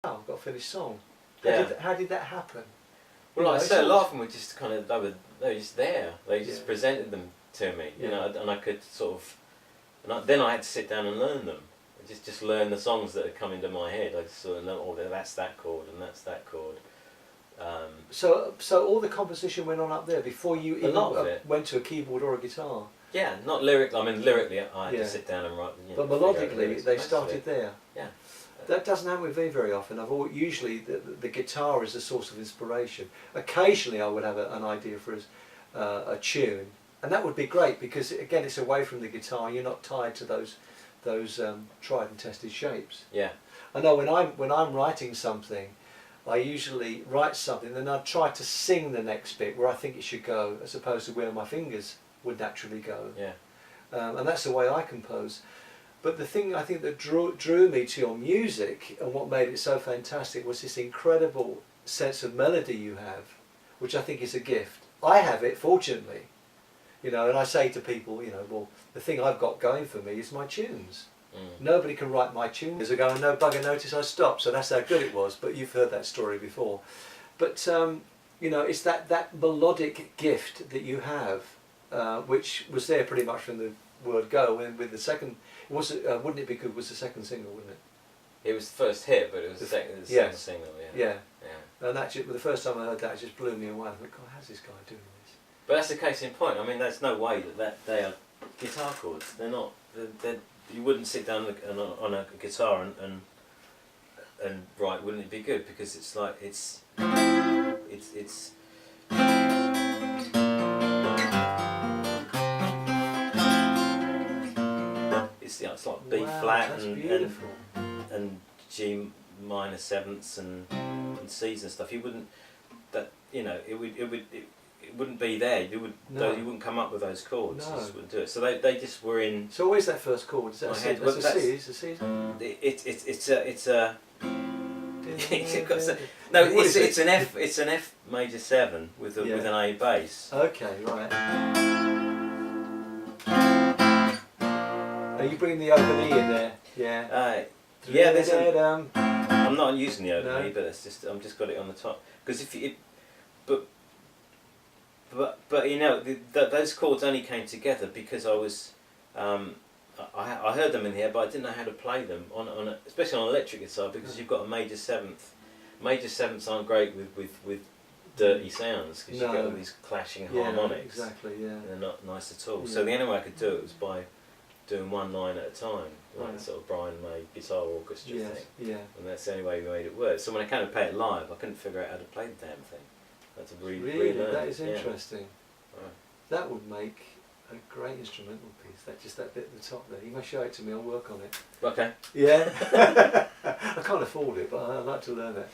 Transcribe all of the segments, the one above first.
oh, I've got a finished song. How did that happen? Well, like I said, a lot of them were just kind of, they were just there. They just presented them to me, you know, and I could sort of, then I had to sit down and learn them. Just learn the songs that had come into my head. I just sort of learned, oh, that's that chord and that's that chord. So all the composition went on up there before you even went to a keyboard or a guitar? Yeah, not lyrically. I mean, lyrically, I had to sit down and write. You know, but melodically, they started there. Yeah. That doesn't happen with me very often. Usually the guitar is the source of inspiration. Occasionally, I would have an idea for a tune, and that would be great because again, it's away from the guitar. You're not tied to those tried and tested shapes. Yeah. I know when I'm writing something, I usually write something, then I try to sing the next bit where I think it should go, as opposed to where my fingers would naturally go. Yeah. And that's the way I compose. But the thing I think that drew me to your music and what made it so fantastic was this incredible sense of melody you have, which I think is a gift. I have it, fortunately, you know, and I say to people, you know, well, the thing I've got going for me is my tunes. Nobody can write my tunes. Years ago, and no bugger noticed I stopped, so that's how good it was. But you've heard that story before. But you know, it's that melodic gift that you have, which was there pretty much from the word go. With the second, wouldn't it be good? Was the second single, wouldn't it? It was the first hit, but it was the second single. Yeah. And that the first time I heard that, it just blew me away. I thought, God, how's this guy doing this? But that's the case in point. I mean, there's no way that they are guitar chords. They're not. You wouldn't sit down on a guitar and write. Wouldn't it be good? Because it's like it's like B flat and G minor sevenths and C's and stuff. You wouldn't it wouldn't be there. You wouldn't come up with those chords. You just wouldn't do it. So they just were in. So where's that first chord? Is that a C? That's a C. It's a C. It's an F. It's an F major 7 with an A bass. Okay, right. Are you bringing the open E in there? Yeah. Yeah. I'm not using the open E, but it's just I'm just got it on the top because But you know, those chords only came together because I was, I heard them in here, but I didn't know how to play them especially on an electric guitar because you've got a major 7th. Major 7ths aren't great with dirty sounds because you get all these clashing harmonics. Exactly. Yeah. And they're not nice at all. Yeah. So the only way I could do it was by doing one line at a time, like sort of Brian May guitar orchestra thing. Yeah. And that's the only way we made it work. So when I came to play it live, I couldn't figure out how to play the damn thing. That's really, that is interesting. Right. That would make a great instrumental piece. That bit at the top there. You must show it to me. I'll work on it. Okay. Yeah. I can't afford it, but I'd like to learn that.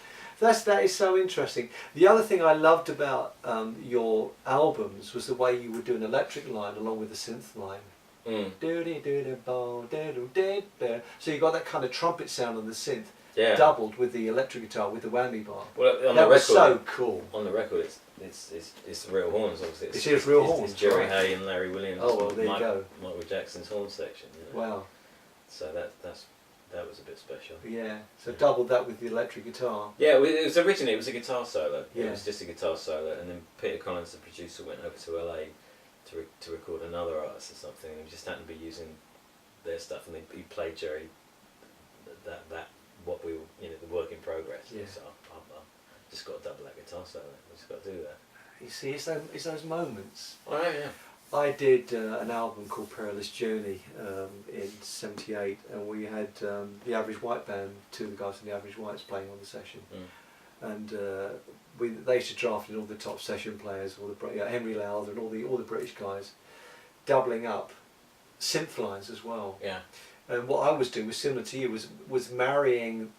That is so interesting. The other thing I loved about your albums was the way you would do an electric line along with the synth line. So you got that kind of trumpet sound on the synth. Yeah. Doubled with the electric guitar with the whammy bar. Well, on that the was record, so cool. On the record, it's real horns, obviously. It's real horns. It's Jerry Hay and Larry Williams. Oh, well, there you go. Michael Jackson's horn section. You know? Wow. So that was a bit special. Yeah. So doubled that with the electric guitar. Yeah, it was originally a guitar solo. Yeah. It was just a guitar solo, and then Peter Collins, the producer, went over to LA to record another artist or something, and he just happened to be using their stuff, and he played Jerry that. What we were, the work in progress. Yeah. So I've just got to double that guitar solo. I've just got to do that. You see, it's those moments. Oh yeah. I did an album called Perilous Journey in '78, and we had the Average White Band, two of the guys from the Average Whites playing on the session, and they used to draft in all the top session players, all the Henry Lowther and all the British guys, doubling up synth lines as well. Yeah. And what I was doing was similar to you, was marrying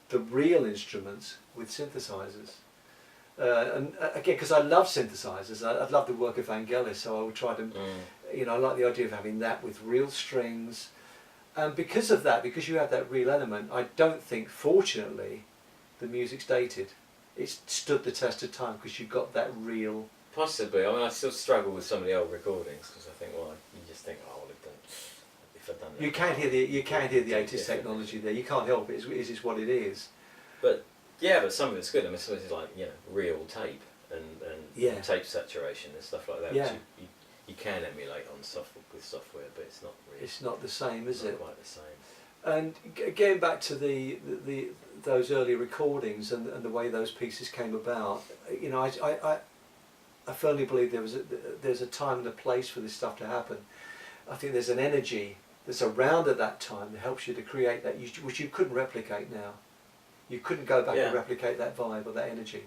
the real instruments with synthesizers. And again, because I love synthesizers, I love the work of Vangelis, so I would try to, I like the idea of having that with real strings. And because of that, because you have that real element, I don't think, fortunately, the music's dated. It's stood the test of time because you've got that real... Possibly. I mean, I still struggle with some of the old recordings because I think, you just think, I would have done... You can't hear the 80s technology there. You can't help it. It's what it is. But some of it's good. I mean, some of it's like real tape and tape saturation and stuff like that. Yeah. Which you can emulate on with software, but it's not really. It's not the same, is it? Not quite the same. And getting back to those early recordings and the way those pieces came about, I firmly believe there's a time and a place for this stuff to happen. I think there's an energy that's around at that time that helps you to create that, which you couldn't replicate now. You couldn't go back and replicate that vibe or that energy.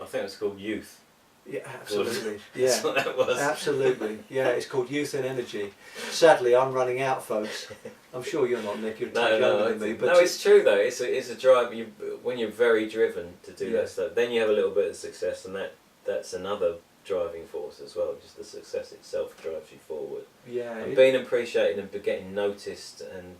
I think it's called youth. Yeah, absolutely. That's what that was. Absolutely. Yeah, it's called Youth and Energy. Sadly, I'm running out, folks. I'm sure you're not, Nick. You're younger than me. But no, it's true though. It's a drive. When you're very driven to do that stuff, then you have a little bit of success, and that's another driving force as well. Just the success itself drives you forward. Yeah. And being appreciated and getting noticed, and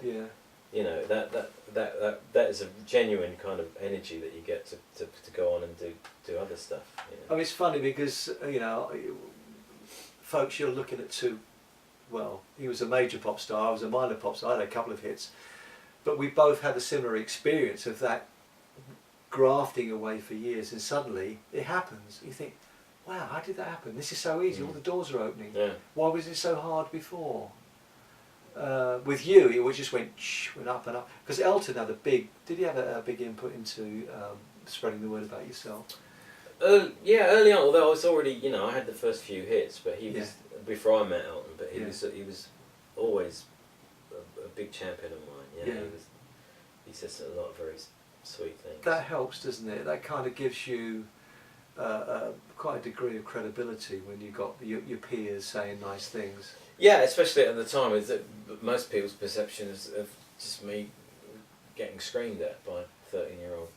that is a genuine kind of energy that you get to go on and do other stuff. I mean, it's funny because folks, you're looking at two. Well, he was a major pop star. I was a minor pop star. I had a couple of hits, but we both had a similar experience of that grafting away for years, and suddenly it happens. You think, wow, how did that happen? This is so easy. All the doors are opening. Yeah. Why was it so hard before? With you, it just went up and up. Because Elton had did he have a big input into spreading the word about yourself? Early on, although I was already, I had the first few hits, but he was, before I met Elton, but he was always a big champion of mine. He says a lot of very sweet things. That helps, doesn't it? That kind of gives you quite a degree of credibility when you've got your peers saying nice things. Yeah, especially at the time, is that most people's perception of just me getting screamed at by 13-year-old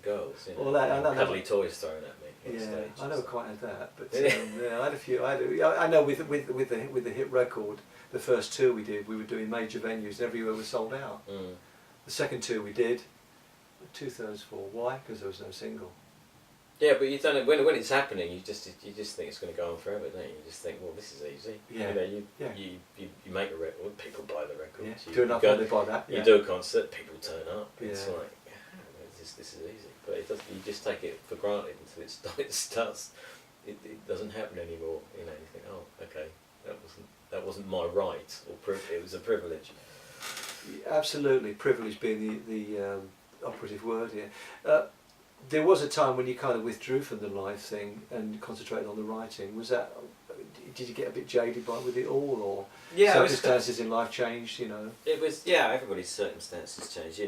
girls, cuddly toys thrown at me on stage. I never quite had that, but I had a few. I know with the hit record, the first tour we did, we were doing major venues, and everywhere was sold out. The second tour we did, 2/3 full. Why? Because there was no single. Yeah, but you don't know when it's happening. You just think it's going to go on forever, don't you? You just think, well, this is easy. Yeah. You make a record, people buy the record. Yeah. Do enough, they buy that. You do a concert, people turn up. It's Yeah. like, this is easy. But it doesn't. You just take it for granted until it starts. It doesn't happen anymore. You think, oh, okay, that wasn't my right, or it was a privilege. Absolutely, privilege being the operative word here. There was a time when you kind of withdrew from the live thing and concentrated on the writing. Did you get a bit jaded with it all, or circumstances in life changed? It was everybody's circumstances changed.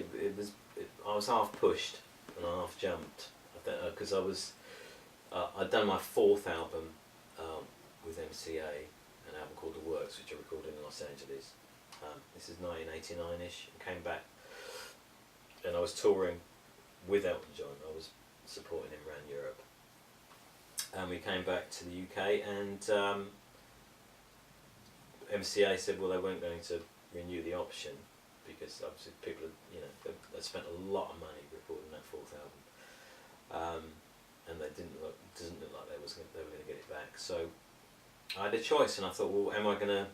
I was half pushed and half jumped, because I'd done my 4th album with MCA, an album called The Works, which I recorded in Los Angeles. This is 1989ish, and came back, and I was touring with Elton John. I was supporting him around Europe, and we came back to the UK, and MCA said, well, they weren't going to renew the option because obviously people had spent a lot of money recording that 4th album, and they doesn't look like they were going to get it back. So I had a choice, and I thought, well, am I going to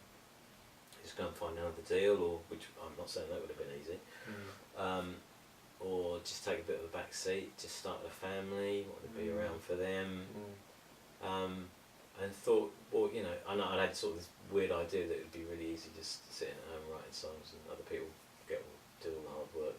just go and find another deal, or which I'm not saying that would have been easy. Or just take a bit of a back seat, just start a family, want to be around for them, and thought, well, I had sort of this weird idea that it would be really easy just sitting at home writing songs and other people do all the hard work,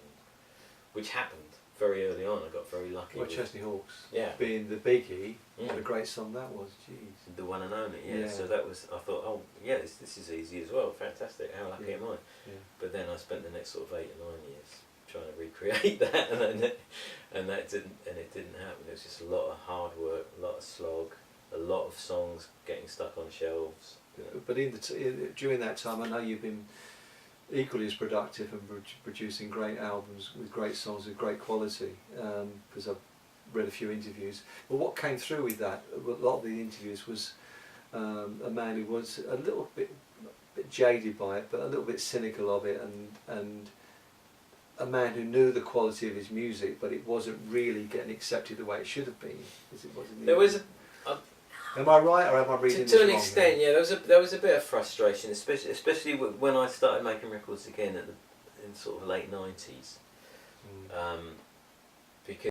which happened very early on. I got very lucky. Well, Chesney Hawkes, being the biggie, what a great song that was. Jeez. The one and only, So that was, I thought, oh yeah, this is easy as well. Fantastic. How lucky am I? Yeah. But then I spent the next sort of 8 or 9 years trying to recreate that, and it didn't happen. It was just a lot of hard work, a lot of slog, a lot of songs getting stuck on shelves. But during that time, I know you've been equally as productive and producing great albums with great songs with great quality, because I've read a few interviews. But what came through with that, a lot of the interviews, was a man who was a little bit jaded by it, but a little bit cynical of it, and a man who knew the quality of his music, but it wasn't really getting accepted the way it should have been. Am I right, or am I reading this to an wrong extent? here? Yeah, there was a bit of frustration, especially when I started making records again in sort of late 90s.